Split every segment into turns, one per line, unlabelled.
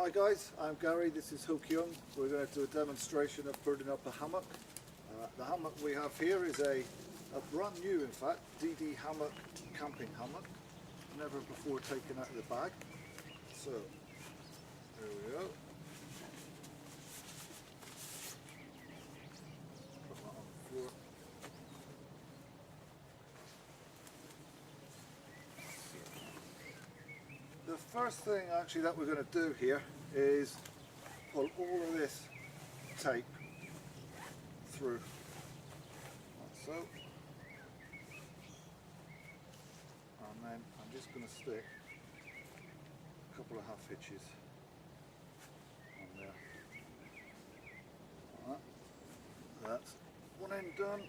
Hi guys, I'm Gary, this is Hook Young. We're going to do a demonstration of putting up a hammock. The hammock we have here is a brand new, in fact, DD Hammock camping hammock. Never before taken out of the bag. So, there we go. Put that on the floor. The first thing actually that we're going to do here is pull all of this tape through, like so, and then I'm just going to stick a couple of half hitches on there. Like that. That's one end done.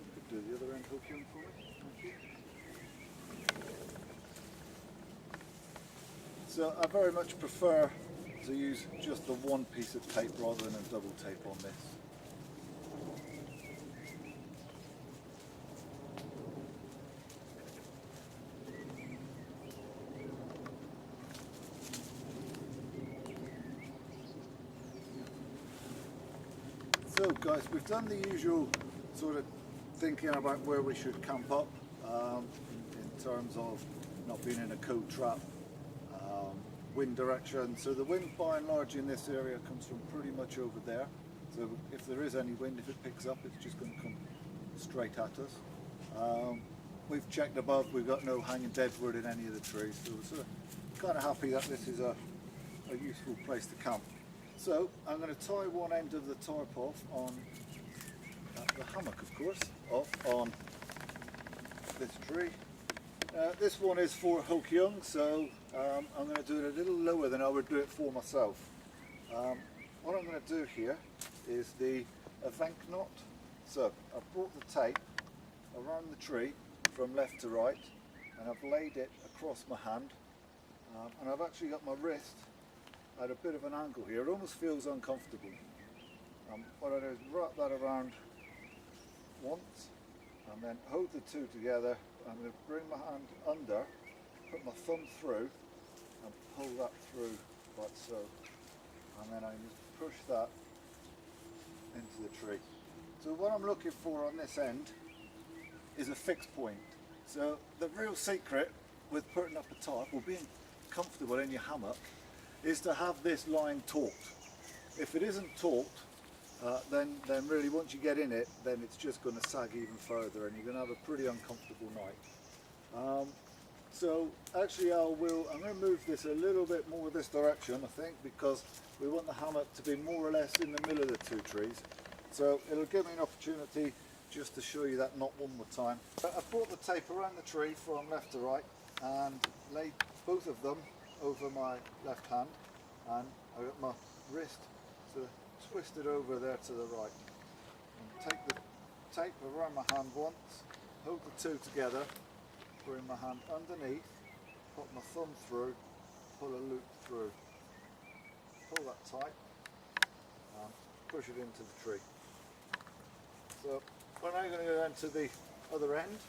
You could do the other end, Hook Young, for me. Thank you. So I very much prefer to use just the one piece of tape rather than a double tape on this. So guys, we've done the usual sort of thinking about where we should camp up in terms of not being in a cold trap. Wind direction. So the wind by and large in this area comes from pretty much over there. So if there is any wind, if it picks up, it's just going to come straight at us. We've checked above, we've got no hanging deadwood in any of the trees, so we're sort of kind of happy that this is a useful place to camp. So I'm going to tie one end of the tarp off on the hammock, of course, off on this tree. This one is for Hook Young, so I'm going to do it a little lower than I would do it for myself. What I'm going to do here is the event knot. So I've brought the tape around the tree from left to right, and I've laid it across my hand, and I've actually got my wrist at a bit of an angle here. It almost feels uncomfortable. What I do is wrap that around once, and then hold the two together. I'm going to bring my hand under, put my thumb through, and pull that through like so. And then I just push that into the tree. So what I'm looking for on this end is a fixed point. So the real secret with putting up a tarp or being comfortable in your hammock is to have this line taut. If it isn't taut, then really once you get in it, then it's just going to sag even further and you're going to have a pretty uncomfortable night. So actually I'm going to move this a little bit more this direction, I think, because we want the hammock to be more or less in the middle of the two trees. So it'll give me an opportunity just to show you that knot one more time. I've brought the tape around the tree from left to right and laid both of them over my left hand, and I've got my wrist to twist it over there to the right. And take the tape around my hand once, hold the two together, bring my hand underneath, put my thumb through, pull a loop through, pull that tight, and push it into the tree. So we're now going to go down to the other end.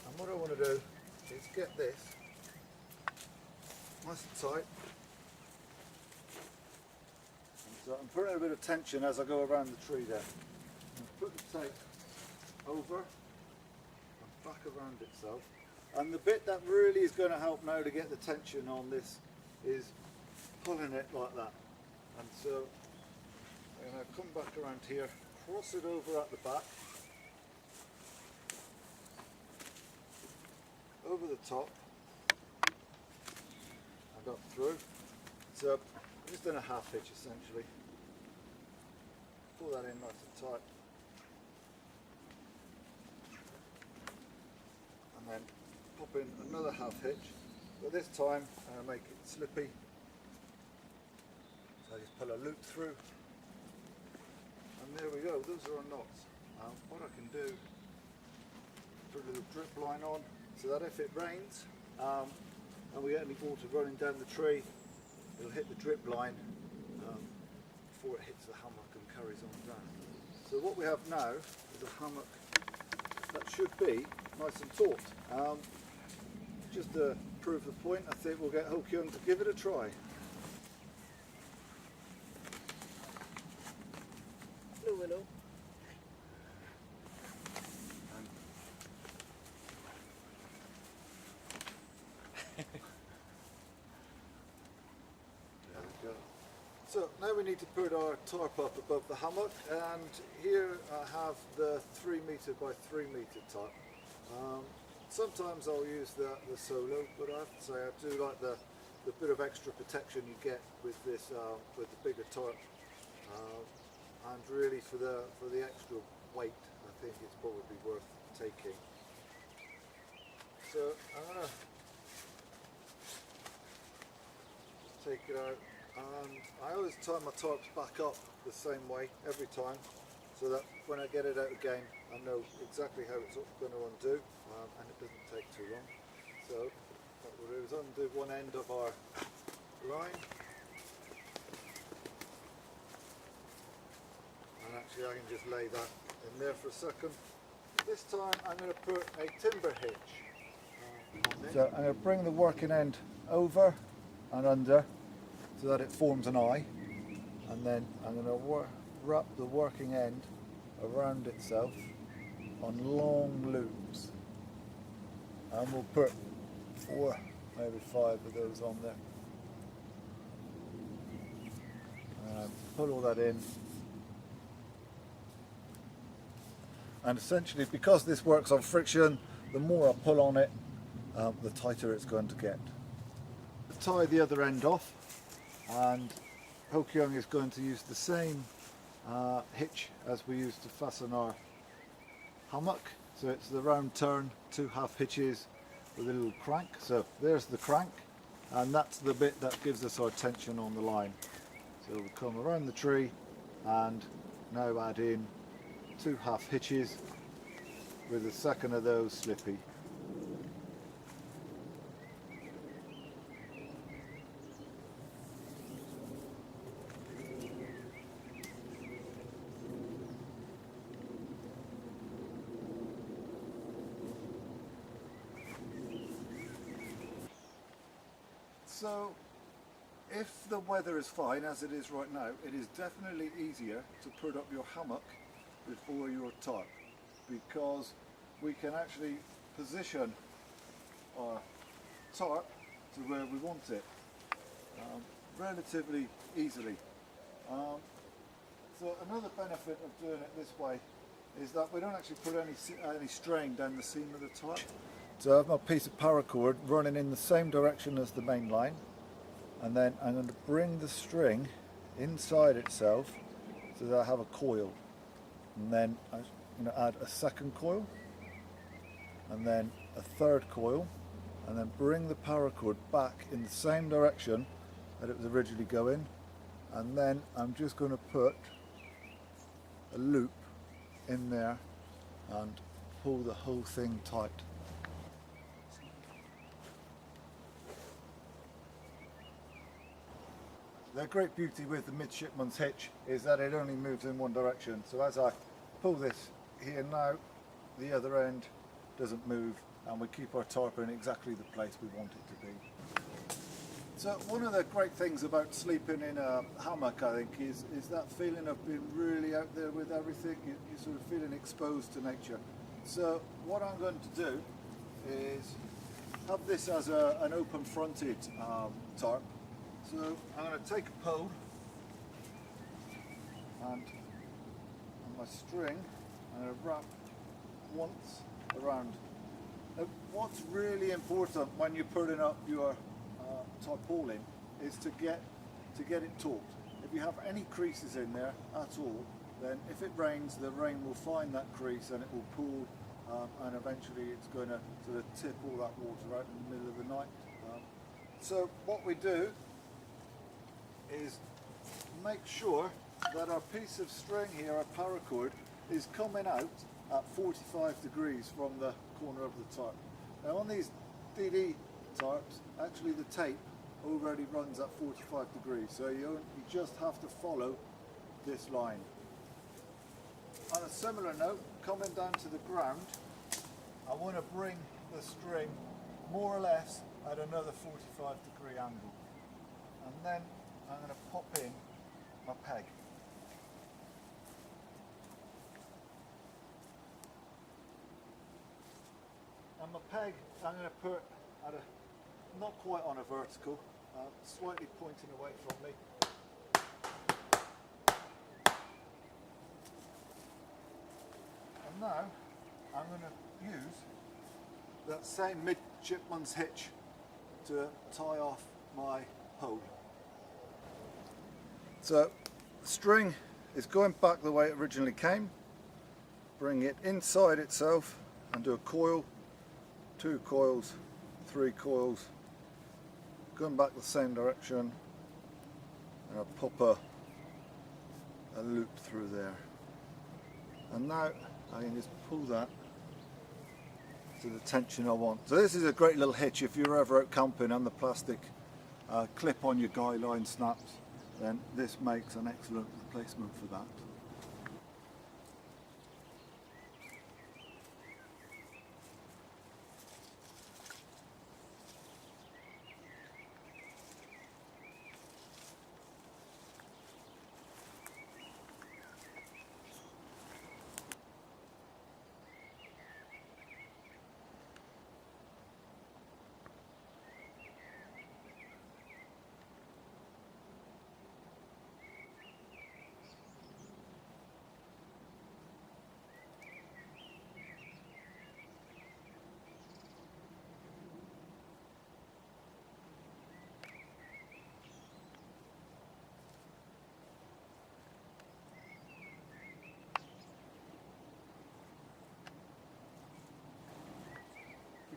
And what I want to do is get this nice and tight. And so I'm putting a bit of tension as I go around the tree there. And put the tape over and back around itself. And the bit that really is going to help now to get the tension on this is pulling it like that. And so I'm going to come back around here, cross it over at the back, over the top, and up through. So I'm just doing a half hitch essentially. Pull that in nice and tight. And then pop in another half hitch, but this time I make it slippy. So I just pull a loop through. And there we go, those are our knots. What I can do, put a little drip line on, so that if it rains and we get any water running down the tree, it'll hit the drip line before it hits the hammock and carries on down. So what we have now is the hammock that should be nice and taut. Just to prove the point, I think we'll get Ho Kyung to give it a try.
No, no.
So now we need to put our tarp up above the hammock, and here I have the 3 metre by 3 metre tarp. Sometimes I'll use the solo, but I have to say I do like the bit of extra protection you get with this with the bigger tarp, and really for the extra weight I think it's probably worth taking. So I'm going to take it out. And I always tie my tarps back up the same way every time, so that when I get it out again I know exactly how it's going to undo, and it doesn't take too long. So what we'll do is undo one end of our line, and actually I can just lay that in there for a second. This time I'm going to put a timber hitch on it. So I'm going to bring the working end over and under, so that it forms an eye, and then I'm going to wrap the working end around itself on long loops, and we'll put 4, maybe 5 of those on there, and pull all that in. And essentially, because this works on friction, the more I pull on it, the tighter it's going to get. Tie the other end off, and Ho Kyung is going to use the same hitch as we used to fasten our hammock. So it's the round turn, 2 half hitches with a little crank. So there's the crank, and that's the bit that gives us our tension on the line. So we'll come around the tree and now add in 2 half hitches with a second of those slippy. So if the weather is fine, as it is right now, it is definitely easier to put up your hammock before your tarp, because we can actually position our tarp to where we want it relatively easily. So another benefit of doing it this way is that we don't actually put any strain down the seam of the tarp. So I have my piece of paracord running in the same direction as the main line, and then I'm going to bring the string inside itself so that I have a coil, and then I'm going to add a second coil, and then a third coil, and then bring the paracord back in the same direction that it was originally going, and then I'm just going to put a loop in there and pull the whole thing tight. The great beauty with the midshipman's hitch is that it only moves in one direction. So as I pull this here now, the other end doesn't move, and we keep our tarp in exactly the place we want it to be. So one of the great things about sleeping in a hammock, I think, is that feeling of being really out there with everything. You're sort of feeling exposed to nature. So what I'm going to do is have this as an open fronted tarp. So I'm going to take a pole and on my string I'm going to wrap once around. Now, what's really important when you're putting up your tarpaulin is to get it taut. If you have any creases in there at all, then if it rains, the rain will find that crease and it will pool, and eventually it's going to sort of tip all that water out in the middle of the night. So what we do is make sure that our piece of string here, our paracord, is coming out at 45 degrees from the corner of the tarp. Now on these DD tarps, actually the tape already runs at 45 degrees, so you just have to follow this line. On a similar note, coming down to the ground, I want to bring the string more or less at another 45-degree angle. And then I'm going to pop in my peg. And my peg I'm going to put at a, not quite on a vertical, slightly pointing away from me. And now I'm going to use that same midshipman's hitch to tie off my pole. So the string is going back the way it originally came. Bring it inside itself and do a coil, 2 coils, 3 coils, going back the same direction, and I'll pop a loop through there. And now I can just pull that to the tension I want. So this is a great little hitch if you're ever out camping and the plastic clip on your guy line snaps, then this makes an excellent replacement for that.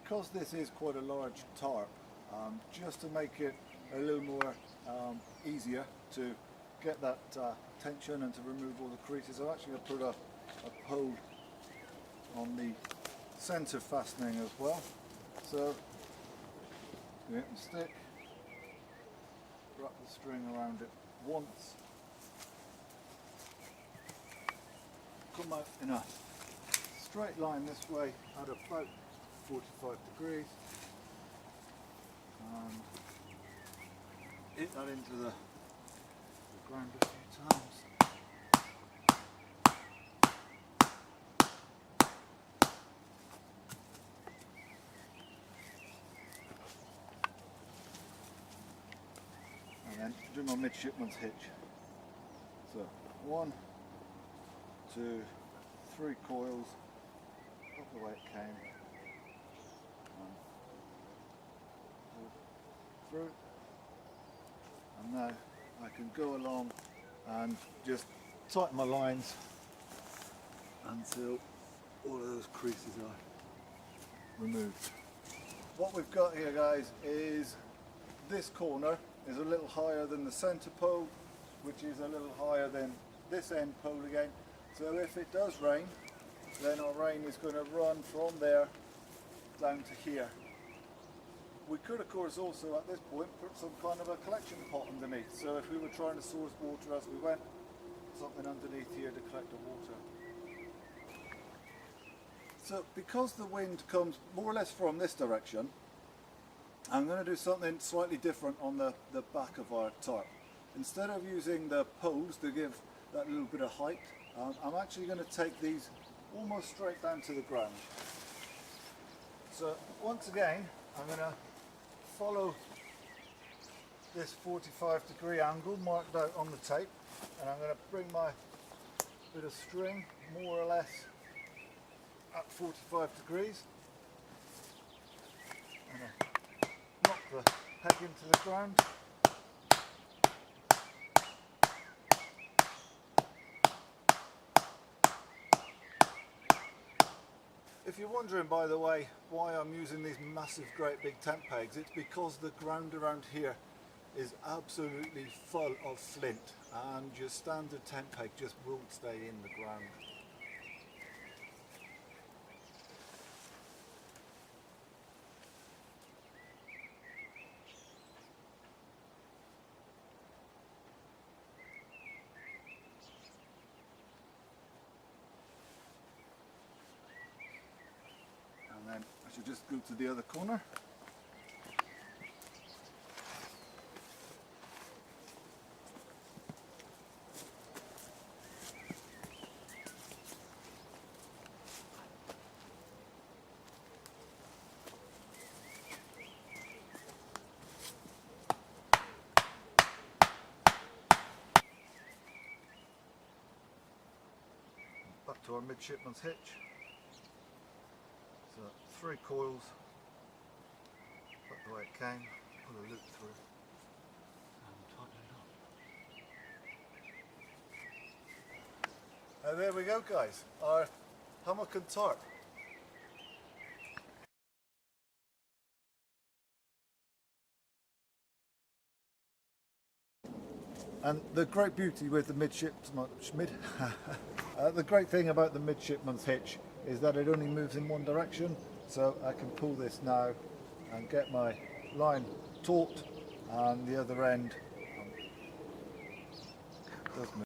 Because this is quite a large tarp, just to make it a little more easier to get that tension and to remove all the creases, I'm actually going to put a pole on the centre fastening as well. So get the stick, wrap the string around it once, come out in a straight line this way at about 45 degrees, and hit that into the ground a few times. And then do my midshipman's hitch. So 1, 2, 3 coils, up the way it came. Through, and now I can go along and just tighten my lines until all of those creases are removed. What we've got here, guys, is this corner is a little higher than the centre pole, which is a little higher than this end pole again. So if it does rain, then our rain is going to run from there down to here. We could, of course, also at this point put some kind of a collection pot underneath. So if we were trying to source water as we went, something underneath here to collect the water. So because the wind comes more or less from this direction, I'm going to do something slightly different on the back of our tarp. Instead of using the poles to give that little bit of height, I'm actually going to take these almost straight down to the ground. So once again, I'm going to follow this 45-degree angle marked out on the tape, and I'm going to bring my bit of string more or less at 45 degrees and I knock the peg into the ground. If you're wondering, by the way, why I'm using these massive great big tent pegs, it's because the ground around here is absolutely full of flint and your standard tent peg just won't stay in the ground. should just go to the other corner. Back to our midshipman's hitch. So 3 coils, back the way it came, pull a loop through and tighten it up. And there we go guys, our hammock and tarp. And the great beauty with the the great thing about the midshipman's hitch is that it only moves in one direction, so I can pull this now and get my line taut, and the other end does move.